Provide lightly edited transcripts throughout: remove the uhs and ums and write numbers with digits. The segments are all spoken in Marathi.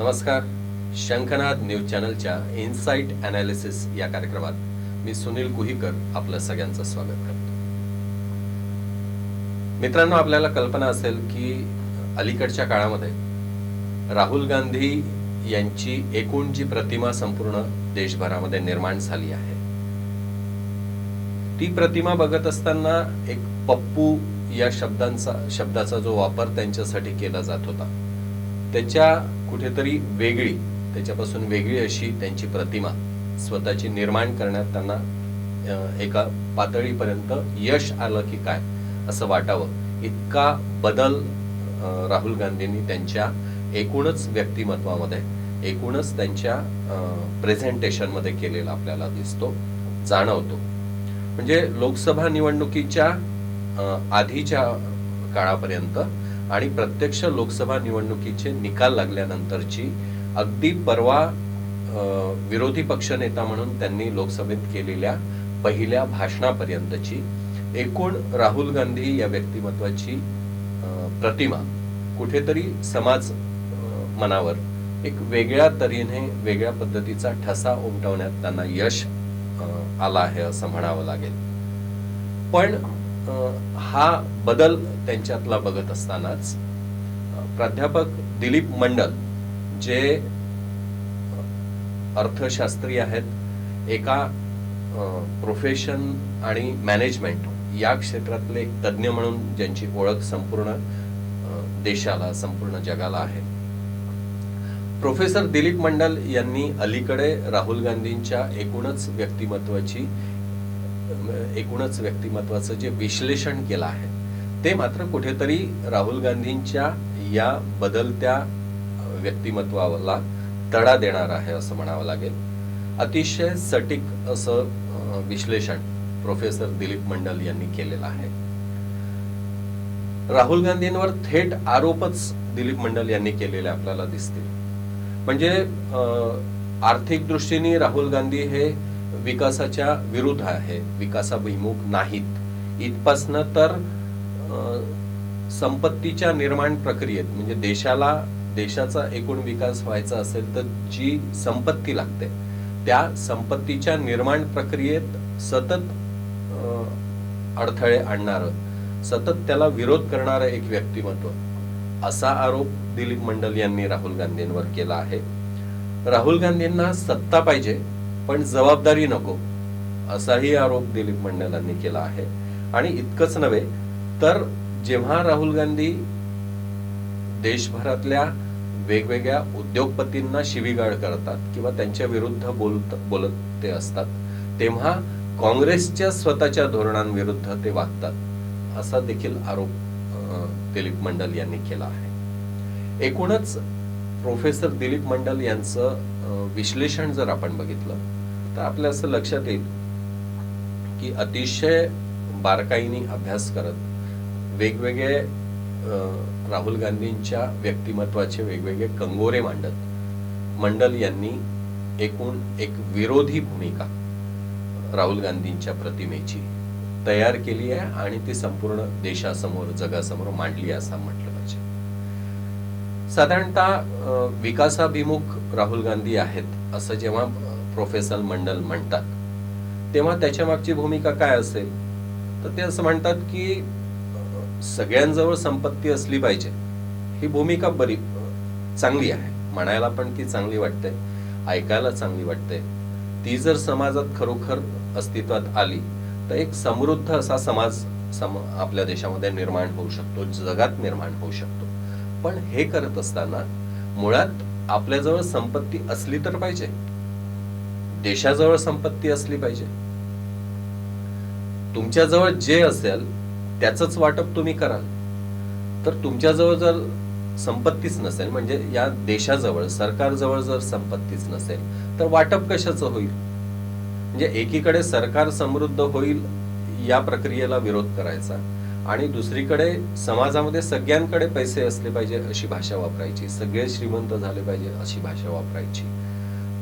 नमस्कार. शंखनाद न्यूज चॅनलच्या इनसाइट ॲनालिसिस या कार्यक्रमात मी सुनील कुहीकर आपलं सगळ्यांचं स्वागत करतो. मित्रांनो, आपल्याला कल्पना असेल की अलीकडच्या काळामध्ये राहुल गांधी यांची एकूण जी प्रतिमा संपूर्ण देशभरामध्ये निर्माण झाली आहे, ती प्रतिमा बघत असताना एक पप्पू या शब्दाचा जो वापर त्यांच्यासाठी केला जात होता, त्याच्या कुठेतरी त्याच्यापासून वेगळी अशी त्यांची प्रतिमा स्वतःची निर्माण करण्यात त्यांना एका पातळीपर्यंत यश आलं की काय असं वाटावं, इतका बदल राहुल गांधींनी त्यांच्या एकूणच व्यक्तिमत्वामध्ये, एकूणच त्यांच्या प्रेझेंटेशन मध्ये केलेला आपल्याला दिसतो, जाणवतो. म्हणजे लोकसभा निवडणुकीच्या आधीच्या काळापर्यंत आणि प्रत्यक्ष लोकसभा निवडणुकीचे निकाल लागल्यानंतरची, अगदी परवा विरोधी पक्षनेता म्हणून त्यांनी लोकसभेत केलेल्या पहिल्या भाषणापर्यंतची एकूण राहुल गांधी या व्यक्तिमत्वाची प्रतिमा कुठेतरी समाज मनावर एक वेगळ्या तऱ्हेने, वेगळ्या पद्धतीचा ठसा उमटवण्यात त्यांना यश आला आहे असं म्हणावं लागेल. पण हा बदल त्यांच्यातला बघत असतानाच प्राध्यापक दिलीप मंडल, जे अर्थशास्त्री आहेत, एका प्रोफेशन आणि मॅनेजमेंट या क्षेत्रातले एक तज्ज्ञ म्हणून ज्यांची ओळख संपूर्ण देशाला, संपूर्ण जगाला आहे, प्रोफेसर दिलीप मंडल यांनी अलीकडे राहुल गांधींच्या एकूणच व्यक्तिमत्वाचं जे विश्लेषण केलं आहे, ते मात्र कुठेतरी राहुल गांधींच्या या बदलत्या व्यक्तिमत्वाला तडा देणार आहे असं म्हणावं लागेल. अतिशय सटीक असं विश्लेषण प्रोफेसर दिलीप मंडल यांनी केलेलं आहे. राहुल गांधींवर थेट आरोपच दिलीप मंडल यांनी केलेले आपल्याला दिसतील. म्हणजे आर्थिक दृष्टीने राहुल गांधी हे विकासाच्या विरुद्ध आहे, विकासाभिमुख नाहीत. इथपासनं तर संपत्तीच्या निर्माण प्रक्रियेत, म्हणजे देशाचा एकूण विकास व्हायचा असेल तर जी संपत्ती लागते, त्या संपत्तीच्या निर्माण प्रक्रियेत सतत अडथळे आणणारं, सतत त्याला विरोध करणारं एक व्यक्तिमत्व, असा आरोप दिलीप मंडल यांनी राहुल गांधींवर केला आहे. राहुल गांधींना सत्ता पाहिजे पण जबाबदारी नको, असाही आरोप दिलीप मंडलांनी केला आहे. आणि इतकंच नव्हे तर जेव्हा राहुल गांधी देशभरातल्या वेगवेगळ्या उद्योगपतींना शिवीगाळ करतात किंवा त्यांच्या विरुद्ध बोलत ते असतात, तेव्हा काँग्रेसच्या स्वतःच्या धोरणांविरुद्ध ते वागतात, असा देखील आरोप दिलीप मंडल यांनी केला आहे. एकूणच प्रोफेसर दिलीप मंडल यांचं विश्लेषण जर आपण बघितलं तर आपल्या असं लक्षात येईल की अतिशय बारकाईने अभ्यास करत वेगवेगळे राहुल गांधींच्या व्यक्तिमत्वाचे वेगवेगळे कंगोरे मांडत मंडल यांनी एकूण एक विरोधी भूमिका राहुल गांधींच्या प्रतिमेची तयार केली आहे आणि ती संपूर्ण देशासमोर, जगासमोर मांडली असं म्हटलं पाहिजे. साधारणतः विकासाभिमुख राहुल गांधी आहेत असं जेव्हा प्रोफेसर मंडल म्हणतात, तेव्हा त्याच्या मागची भूमिका काय असेल तर ते असं म्हणतात की सगळ्यांजवळ संपत्ती असली पाहिजे. ही भूमिका बरी चांगली आहे, म्हणायला पण ती चांगली वाटते, ऐकायला चांगली वाटते. ती जर समाजात खरोखर अस्तित्वात आली तर एक समृद्ध असा समाज आपल्या देशामध्ये निर्माण होऊ शकतो, जगात निर्माण होऊ शकतो. पण हे करत असताना मुळात आपल्याजवळ संपत्ती असली तर पाहिजे, देशाजवळ संपत्ती असली पाहिजे. तुमच्याजवळ जे असेल त्याचंच वाटप तुम्ही कराल. तर तुमच्याजवळ जर संपत्तीच नसेल, म्हणजे या देशाजवळ, सरकारजवळ जर संपत्तीच नसेल तर वाटप कशाचं होईल? म्हणजे एकीकडे सरकार समृद्ध होईल या प्रक्रियेला विरोध करायचा आणि दुसरीकडे समाजामध्ये सगळ्यांकडे पैसे असले पाहिजे अशी भाषा वापरायची, सगळे श्रीमंत झाले पाहिजे अशी भाषा वापरायची.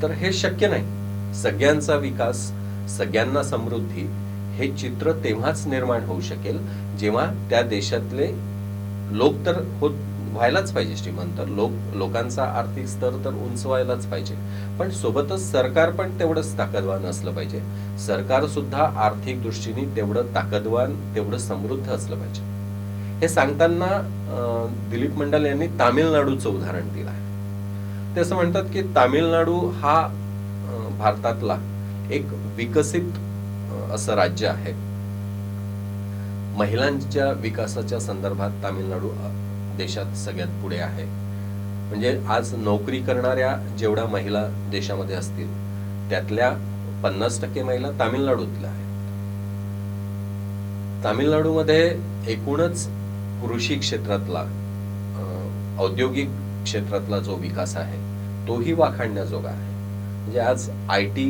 तर हे शक्य नाही. सगळ्यांचा विकास, सगळ्यांना समृद्धी हे चित्र तेव्हाच निर्माण होऊ शकेल जेव्हा त्या देशातले लोक तर व्हायलाच पाहिजे श्रीमंत, लोकांचा आर्थिक स्तर तर उंच व्हायलाच पाहिजे, पण सोबतच सरकार पण तेवढंच ताकदवान असलं पाहिजे. सरकार सुद्धा आर्थिक दृष्टीने तेवढं ताकदवान, तेवढं समृद्ध असलं पाहिजे. हे सांगताना दिलीप मंडल यांनी तामिळनाडूचं उदाहरण दिलं आहे. ते असं म्हणतात की तामिळनाडू हा भारतातला एक विकसित असं राज्य आहे. महिलांच्या विकासाच्या संदर्भात तामिळनाडू देशात सगळ्यात पुढे आहे. म्हणजे आज नोकरी करणाऱ्या जेवढ्या महिला देशामध्ये असतील त्यातल्या 50% महिला तामिळनाडूतल्या आहेत. तामिळनाडूमध्ये एकूणच कृषी क्षेत्रातला, औद्योगिक क्षेत्रातला जो विकास आहे तोही वाखाणण्याजोगा आहे. म्हणजे आज IT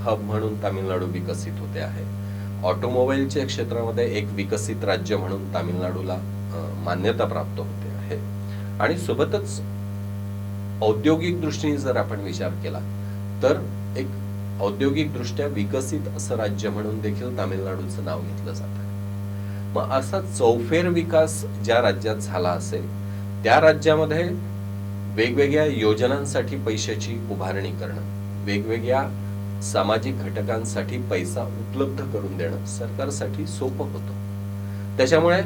हब म्हणून तामिळनाडू विकसित होते आहे. ऑटोमोबाईलच्या क्षेत्रामध्ये एक विकसित राज्य म्हणून तामिळनाडूला मान्यता प्राप्त होते आहे. आणि सोबतच औद्योगिक दृष्टीने जर आपण विचार केला तर एक औद्योगिक दृष्ट्या विकसित असं राज्य म्हणून देखील तामिळनाडूचं नाव घेतलं जात आहे. मग असा चौफेर विकास ज्या राज्यात झाला असेल त्या राज्यामध्ये वेगवेगळ्या योजनांसाठी पैशाची उभारणी करणं, वेगवेगळ्या सामाजिक घटकांसाठी पैसा उपलब्ध करून देणं सरकारसाठी सोपं होतं. त्याच्यामुळे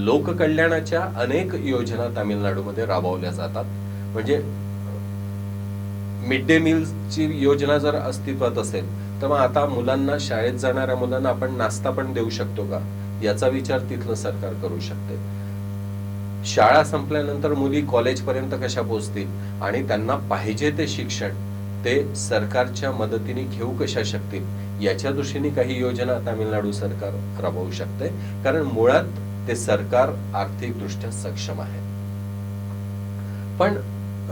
लोककल्याणाच्या अनेक योजना तामिळनाडूमध्ये राबवल्या जातात. म्हणजे मिड डे मीलची योजना जर अस्तित्वात असेल तर मग आता मुलांना, शाळेत जाणाऱ्या मुलांना आपण नाश्ता पण देऊ शकतो का, याचा विचार तिथलं सरकार करू शकते. शाळा संपल्यानंतर मुली कॉलेजपर्यंत कशा पोहोचतील आणि त्यांना पाहिजे ते शिक्षण ते सरकारच्या मदतीने घेऊ कशा शकतील याच्या दृष्टीने काही योजना तामिळनाडू सरकार राबवू शकते. कारण मुळात ते सरकार आर्थिक दृष्ट्या सक्षम आहे. पण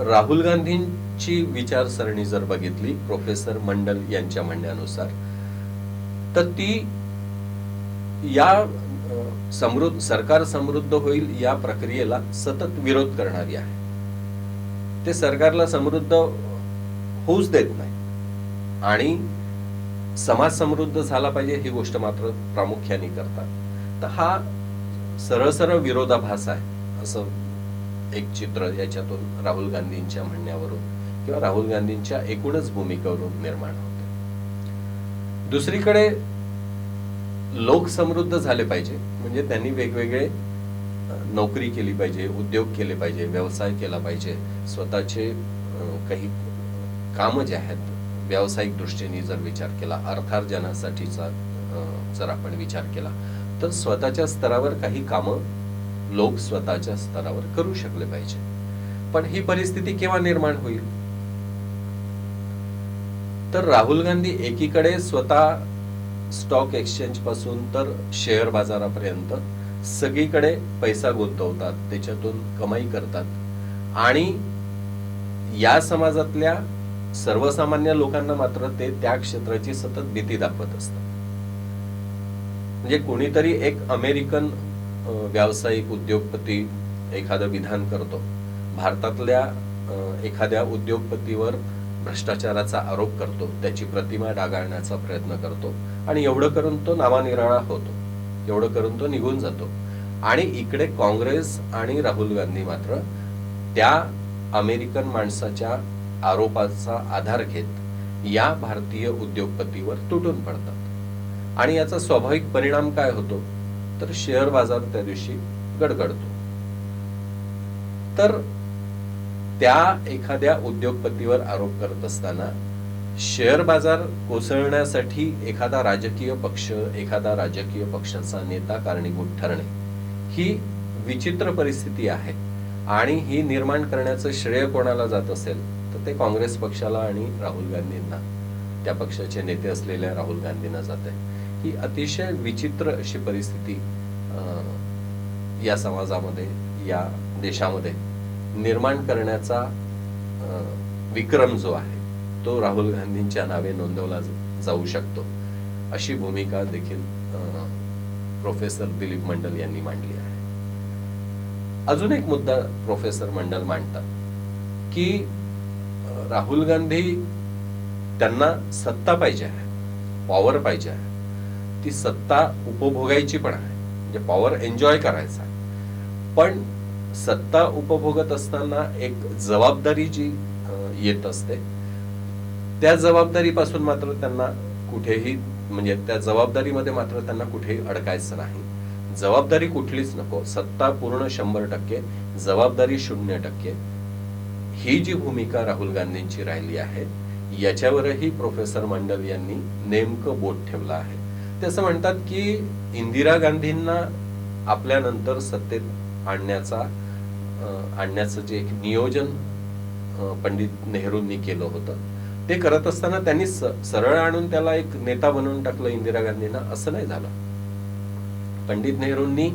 राहुल गांधींची विचारसरणी जर बघितली प्रोफेसर मंडल यांच्या म्हणण्यानुसार तर ती या सरकार समृद्ध होईल या प्रक्रियेला सतत विरोध करणारी आहे. ते सरकारला समृद्ध होऊच देत नाही आणि समाज समृद्ध झाला पाहिजे ही गोष्ट मात्र प्रामुख्याने करतात. तर हा सरळ सरळ विरोधाभास आहे असं एक चित्र याच्यातून राहुल गांधींच्या म्हणण्यावरून किंवा राहुल गांधींच्या एकूणच भूमिकेवरून निर्माण होते. दुसरीकडे लोक समृद्ध झाले पाहिजे म्हणजे त्यांनी वेगवेगळे नोकरी केली पाहिजे, उद्योग केले पाहिजे, व्यवसाय केला पाहिजे. स्वतःचे काही कामं जे आहेत व्यावसायिक दृष्टीने जर विचार केला, अर्थार्जनासाठीचा जर आपण विचार केला तर स्वतःच्या स्तरावर काही कामं लोक स्वतःच्या स्तरावर करू शकले पाहिजे. पण ही परिस्थिती केव्हा निर्माण होईल तर राहुल गांधी एकीकडे स्वतः स्टॉक एक्सचेंज पासून तर शेअर बाजारापर्यंत सगळीकडे पैसा गुंतवतात, त्याच्यातून कमाई करतात आणि या समाजातल्या सर्वसामान्य लोकांना मात्र ते त्या क्षेत्राची सतत भीती दाखवत असतात. म्हणजे कोणीतरी एक अमेरिकन व्यावसायिक उद्योगपती एखादं विधान करतो, भारतातल्या एखाद्या उद्योगपतीवर भ्रष्टाचाराचा आरोप करतो, त्याची प्रतिमा डागाळण्याचा प्रयत्न करतो आणि एवढं करून तो नावानिराळा होतो, एवढं करून तो निघून जातो. आणि इकडे काँग्रेस आणि राहुल गांधी मात्र त्या अमेरिकन माणसाच्या आरोपाचा आधार घेत या भारतीय उद्योगपतीवर तुटून पडतात. आणि याचा स्वाभाविक परिणाम काय होतो तर शेअर बाजार त्या दिवशी गडगडतो. तर त्या एखाद्या उद्योगपतीवर आरोप करत असताना शेअर बाजार कोसळण्यासाठी एखादा राजकीय पक्ष, एखादा राजकीय पक्षाचा नेता कारणीभूत ठरणे ही विचित्र परिस्थिती आहे. आणि ही निर्माण करण्याचं श्रेय कोणाला जात असेल तर ते काँग्रेस पक्षाला आणि राहुल गांधींना, त्या पक्षाचे नेते असलेल्या राहुल गांधींना जाते. ही अतिशय विचित्र अशी परिस्थिती या समाजामध्ये, या देशामध्ये निर्माण करण्याचा विक्रम जो आहे तो राहुल गांधींच्या नावे नोंदवला जाऊ शकतो, अशी भूमिका देखील प्रोफेसर दिलीप मंडल यांनी मांडली आहे. अजून एक मुद्दा प्रोफेसर मंडल मांडतात की राहुल गांधी त्यांना सत्ता पाहिजे आहे, पॉवर पाहिजे आहे. ती सत्ता उपभोगायची पण आहे, म्हणजे पॉवर एन्जॉय करायचा. पण सत्ता उपभोगत असताना एक जबाबदारी जी येत असते, त्या जबाबदारीपासून मात्र त्यांना कुठेही, म्हणजे त्या जबाबदारीमध्ये मात्र त्यांना कुठेही अडकायचं नाही. जबाबदारी कुठलीच नको, सत्ता पूर्ण 100%, जबाबदारी 0%, ही जी भूमिका राहुल गांधींची राहिली आहे, याच्यावरही प्रोफेसर मंडल यांनी नेमकं बोट ठेवलं आहे. ते असं म्हणतात की इंदिरा गांधींना आपल्यानंतर सत्तेत आणण्याचं जे एक नियोजन पंडित नेहरूंनी केलं होतं, ते करत असताना त्यांनी सरळ आणून त्याला एक नेता बनवून टाकलं इंदिरा गांधींना, असं नाही झालं. पंडित नेहरूंनी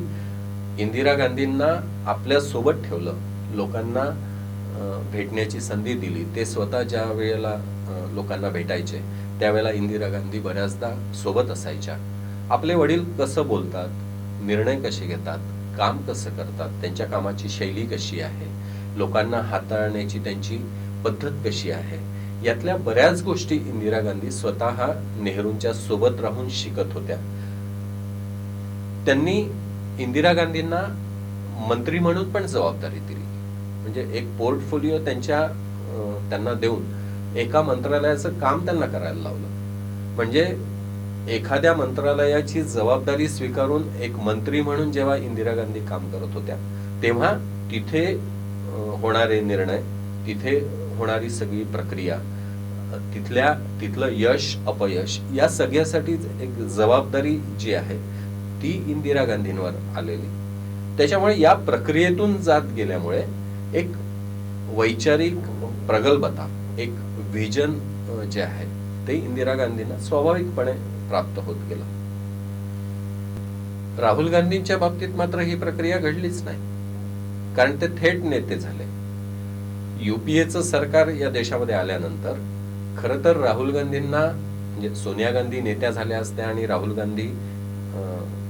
इंदिरा गांधींना आपल्या सोबत ठेवलं, लोकांना भेटण्याची संधी दिली. ते स्वतः ज्या वेळेला लोकांना भेटायचे त्यावेळेला इंदिरा गांधी बऱ्याचदा सोबत असायच्या. आपले वडील कसं बोलतात, निर्णय कसे घेतात, काम कसं करतात, त्यांच्या कामाची शैली कशी आहे, लोकांना हाताळण्याची त्यांची पद्धत कशी आहे, यातल्या बऱ्याच गोष्टी इंदिरा गांधी स्वतः नेहरूंच्या सोबत राहून शिकत होत्या. त्यांनी इंदिरा गांधींना मंत्री म्हणून पण जबाबदारी दिली, म्हणजे एक पोर्टफोलिओ त्यांना देऊन एका मंत्रालयाचं काम त्यांना करायला लावलं. म्हणजे एखाद्या मंत्रालयाची जबाबदारी स्वीकारून एक मंत्री म्हणून जेव्हा इंदिरा गांधी काम करत होत्या, तेव्हा तिथे होणारे निर्णय, तिथे होणारी सगळी प्रक्रिया, तिथलं यश अपयश, या सगळ्यासाठी एक जबाबदारी जी आहे ती इंदिरा गांधींवर आलेली. त्याच्यामुळे या प्रक्रियेतून जात गेल्यामुळे एक वैचारिक प्रगल्भता, एक व्हिजन जे आहे ते इंदिरा गांधींना स्वाभाविकपणे प्राप्त होत गेलं. राहुल गांधींच्या बाबतीत मात्र ही प्रक्रिया घडलीच नाही, कारण ते थेट नेते झाले. युपीएचं सरकार या देशामध्ये आल्यानंतर खरं तर राहुल गांधींना, म्हणजे सोनिया गांधी नेत्या झाल्या असत्या आणि राहुल गांधी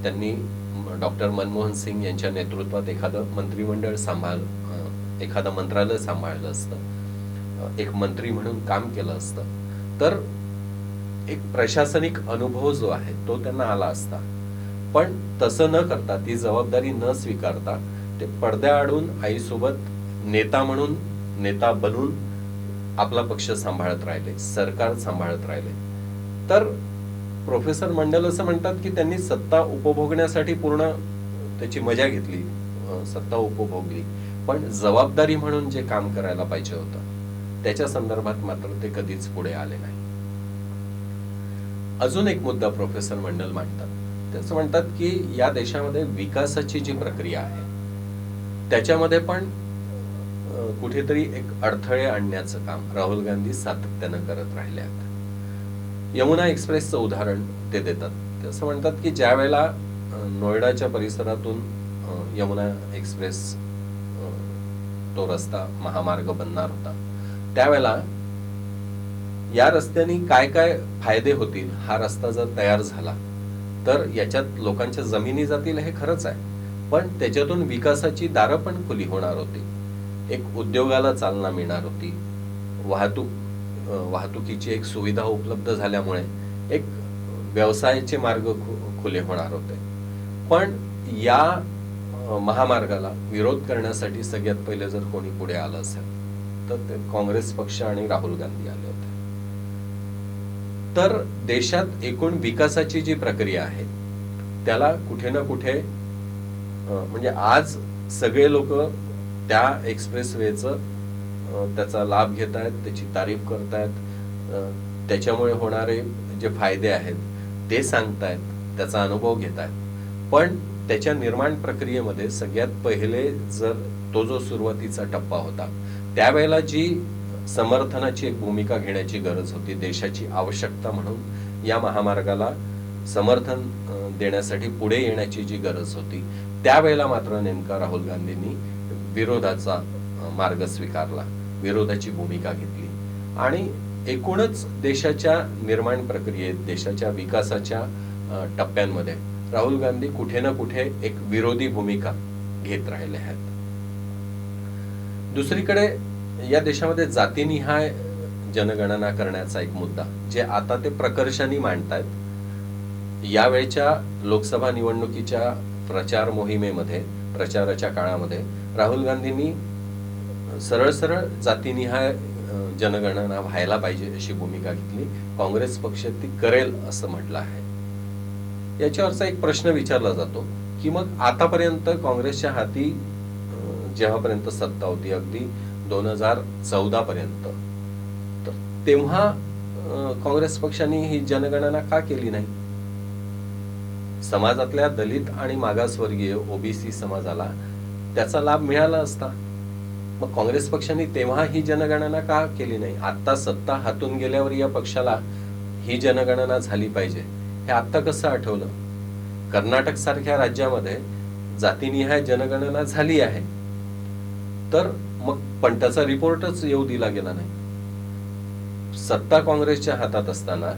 त्यांनी डॉक्टर मनमोहन सिंग यांच्या नेतृत्वात एखादं मंत्रालय सांभाळलं असतं, एक मंत्री म्हणून काम केलं असतं, तर एक प्रशासनिक अनुभव जो आहे तो त्यांना आला असता. पण तसं न करता, ती जबाबदारी न स्वीकारता ते पडद्याआडून आईसोबत नेता बनून आपला पक्ष सांभाळत राहिले, सरकार सांभाळत राहिले. तर प्रोफेसर मंडल असं म्हणतात की त्यांनी सत्ता उपभोगण्यासाठी पूर्ण त्याची मजा घेतली, सत्ता उपभोगली, पण जबाबदारी म्हणून जे काम करायला पाहिजे होतं त्याच्या संदर्भात मात्र ते कधीच पुढे आले नाही. अजून एक मुद्दा प्रोफेसर मंडल मांडतात. ते असं म्हणतात की या देशामध्ये विकासाची जी प्रक्रिया आहे त्याच्यामध्ये पण कुठेतरी एक अडथळे आणण्याचं काम राहुल गांधी सातत्यानं करत राहिले आहेत. यमुना एक्सप्रेसचं उदाहरण ते देतात. ते असं म्हणतात की ज्या वेळेला नोएडाच्या परिसरातून यमुना एक्सप्रेस तो रस्ता महामार्ग बनणार होता, त्यावेळेला या रस्त्याने काय काय फायदे होतील, हा रस्ता जर तयार झाला तर याच्यात लोकांच्या जमिनी जातील, हे खरंच आहे, पण त्याच्यातून विकासाची दारं पण खुली होणार होती, एक उद्योगाला चालना मिळणार होती, वाहतुकीची एक सुविधा उपलब्ध झाल्यामुळे एक व्यवसायाचे मार्ग खुले होणार होते. पण या महामार्गाला विरोध करण्यासाठी सगळ्यात पहिले जर कोणी पुढे आलं असेल तर ते काँग्रेस पक्ष आणि राहुल गांधी आले होते. तर देशात एकूण विकासाची जी प्रक्रिया आहे त्याला कुठे ना कुठे, म्हणजे आज सगळे लोक त्या एक्सप्रेसवेचं त्याचा लाभ घेत आहेत, त्याची तारीफ करतायत, त्याच्यामुळे होणारे जे फायदे आहेत ते सांगतायत, त्याचा अनुभव घेत आहेत. पण त्याच्या निर्माण प्रक्रियेमध्ये सगळ्यात पहिले जर तो जो सुरुवातीचा टप्पा होता त्यावेळेला जी समर्थनाची एक भूमिका घेण्याची गरज होती, देशाची आवश्यकता म्हणून या महामार्गाला समर्थन देण्यासाठी पुढे येण्याची जी गरज होती, त्यावेळेला मात्र नेमका राहुल गांधींनी विरोधाचा मार्ग स्वीकारला, विरोधाची भूमिका घेतली आणि एकूणच देशाच्या निर्माण प्रक्रियेत, देशाच्या विकासाच्या टप्प्यांमध्ये राहुल गांधी कुठे ना कुठे एक विरोधी भूमिका घेत राहिले आहेत. दुसरीकडे या देशामध्ये जातीनिहाय जनगणना करण्याचा एक मुद्दा, जे आता ते प्रकर्षाने मांडतायत. यावेळच्या लोकसभा निवडणुकीच्या प्रचार मोहिमेमध्ये प्रचाराच्या काळामध्ये राहुल गांधींनी सरळ सरळ जातीनिहाय जनगणना व्हायला पाहिजे अशी भूमिका घेतली. काँग्रेस पक्ष ती करेल असं म्हटलं आहे. याच्यावरचा एक प्रश्न विचारला जातो की मग आतापर्यंत काँग्रेसच्या हाती जेव्हापर्यंत सत्ता होती अगदी 2014 पर्यंत, तर तेव्हा काँग्रेस पक्षाने ही जनगणना का केली नाही? समाजातल्या दलित आणि मागासवर्गीय ओबीसी समाजाला त्याचा लाभ मिळाला असता. मग काँग्रेस पक्षाने तेव्हा ही जनगणना का केली नाही? आता सत्ता हातून गेल्यावर या पक्षाला ही जनगणना झाली पाहिजे हे आता कसं आठवलं? कर्नाटक सारख्या राज्यामध्ये जातीनिहाय जनगणना झाली आहे, तर मग पण त्याचा रिपोर्टच येऊ दिला गेला नाही. सत्ता काँग्रेसच्या हातात असताना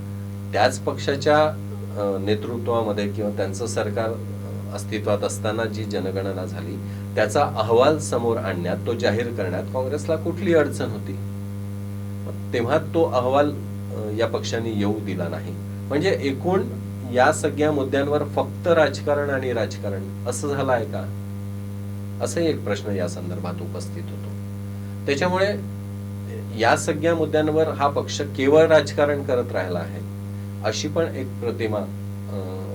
त्याच पक्षाच्या नेतृत्वामध्ये किंवा त्यांचं सरकार अस्तित्वात असताना जी जनगणना झाली त्याचा अहवाल समोर आणण्यात, तो जाहीर करण्यात काँग्रेसला कुठली अडचण होती? तेव्हा तो अहवाल या पक्षाने येऊ दिला नाही. म्हणजे एकूण या सगळ्या मुद्द्यांवर फक्त राजकारण आणि राजकारण असं झालं आहे का? असा एक प्रश्न या संदर्भात उपस्थित होतो. त्याच्यामुळे या सगळ्या मुद्द्यांवर हा पक्ष केवळ राजकारण करत राहिला आहे अशी पण एक प्रतिमा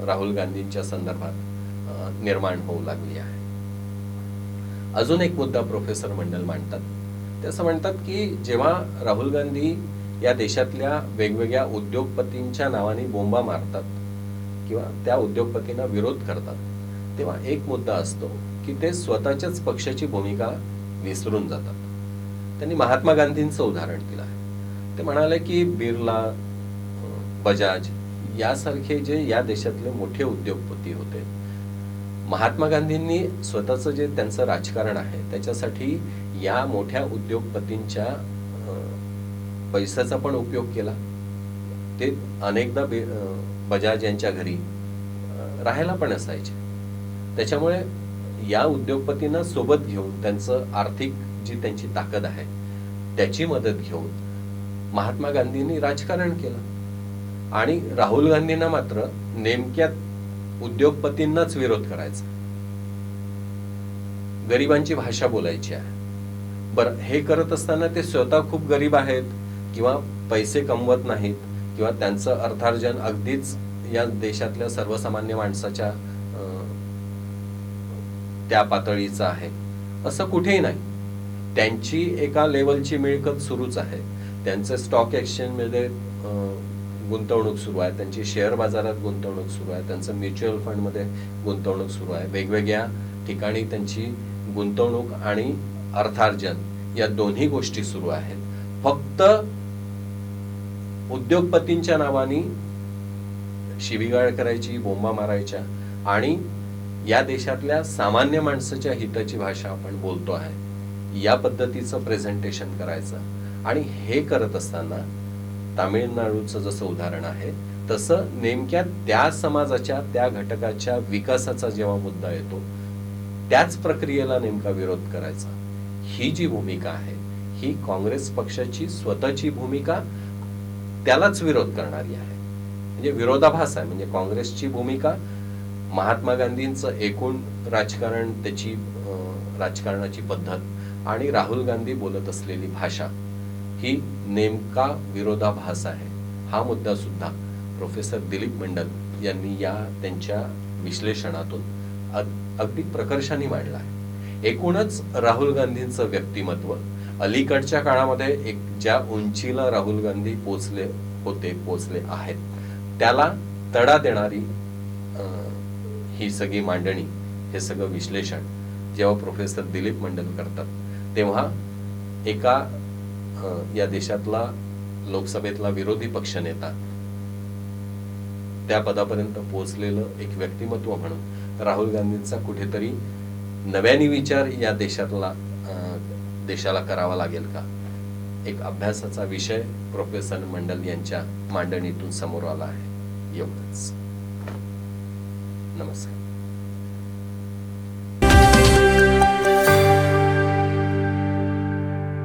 राहुल गांधींच्या संदर्भात निर्माण होऊ लागली आहे. अजून एक मुद्दा प्रोफेसर मंडल मांडतात. ते असं म्हणतात की जेव्हा राहुल गांधी या देशातल्या वेगवेगळ्या उद्योगपतींच्या नावाने बोंबा मारतात किंवा त्या उद्योगपतींना विरोध करतात, तेव्हा एक मुद्दा असतो की ते स्वतःच्याच पक्षाची भूमिका विसरून जातात. त्यांनी महात्मा गांधींचं उदाहरण दिलं आहे. ते म्हणाले की बिर्ला, बजाज यासारखे जे या देशातले मोठे उद्योगपती होते, महात्मा गांधींनी स्वतःचं जे त्यांचं राजकारण आहे त्याच्यासाठी या मोठ्या उद्योगपतींच्या पैशाचा पण उपयोग केला. ते अनेकदा बजाज यांच्या घरी राहायला पण असायचे. त्याच्यामुळे या उद्योगपतींना सोबत घेऊन त्यांचं आर्थिक जी त्यांची ताकद आहे त्याची मदत घेऊन महात्मा गांधींनी राजकारण केलं. आणि राहुल गांधींना मात्र नेमक्या उद्योगपतींनाच विरोध करायचा, गरिबांची भाषा बोलायची आहे. बरं, हे करत असताना ते स्वतः खूप गरीब आहेत किंवा पैसे कमवत नाहीत किंवा त्यांचं अर्थार्जन अगदीच या देशातल्या सर्वसामान्य माणसाच्या त्या पातळीचं आहे असं कुठेही नाही. त्यांची एका लेवलची मिळकत सुरूच आहे. त्यांचे स्टॉक एक्सचेंजमध्ये गुंतवणूक सुरू आहे, त्यांची शेअर बाजारात गुंतवणूक सुरू आहे, त्यांचं म्युच्युअल फंडमध्ये गुंतवणूक सुरू आहे. वेगवेगळ्या ठिकाणी त्यांची गुंतवणूक आणि अर्थार्जन या दोन्ही गोष्टी सुरू आहेत. फक्त उद्योगपतींच्या नावाने शिवीगाळ करायची, बोंबा मारायच्या आणि या देशातल्या सामान्य माणसाच्या हिताची भाषा आपण बोलतो आहे या पद्धतीचं प्रेझेंटेशन करायचं. आणि हे करत असताना तामिळनाडूचं जसं उदाहरण आहे तसं नेमक्या त्या समाजाच्या, त्या घटकाच्या विकासाचा जेव्हा मुद्दा येतो त्याच प्रक्रियेला नेमका विरोध करायचा. ही जी भूमिका आहे ही काँग्रेस पक्षाची स्वतःची भूमिका त्यालाच विरोध करणारी आहे. म्हणजे विरोधाभास आहे. म्हणजे काँग्रेसची भूमिका, महात्मा गांधींचं एकूण राजकारण, त्याची राजकारणाची पद्धत आणि राहुल गांधी बोलत असलेली भाषा ही नेमका विरोधाभास आहे. हा मुद्दा सुद्धा प्रोफेसर दिलीप मंडल यांनी या त्यांच्या विश्लेषणातून अगदी प्रकर्षाने मांडला आहे. एकूणच राहुल गांधींचं व्यक्तिमत्व अलीकडच्या काळामध्ये एक ज्या उंचीला राहुल गांधी पोचले आहेत त्याला तडा देणारी ही सगळी मांडणी, हे सगळं विश्लेषण जेव्हा प्रोफेसर दिलीप मंडल करतात तेव्हा एका या देशातला लोकसभेतला विरोधी पक्षनेता, त्या पदापर्यंत पोहोचलेलं एक व्यक्तिमत्व म्हणून राहुल गांधींचा कुठेतरी नव्याने विचार या देशाला करावा लागेल का, एक अभ्यासाचा विषय प्रोफेसर मंडल यांच्या मांडणीतून समोर आला आहे. एवढंच. नमस्कार.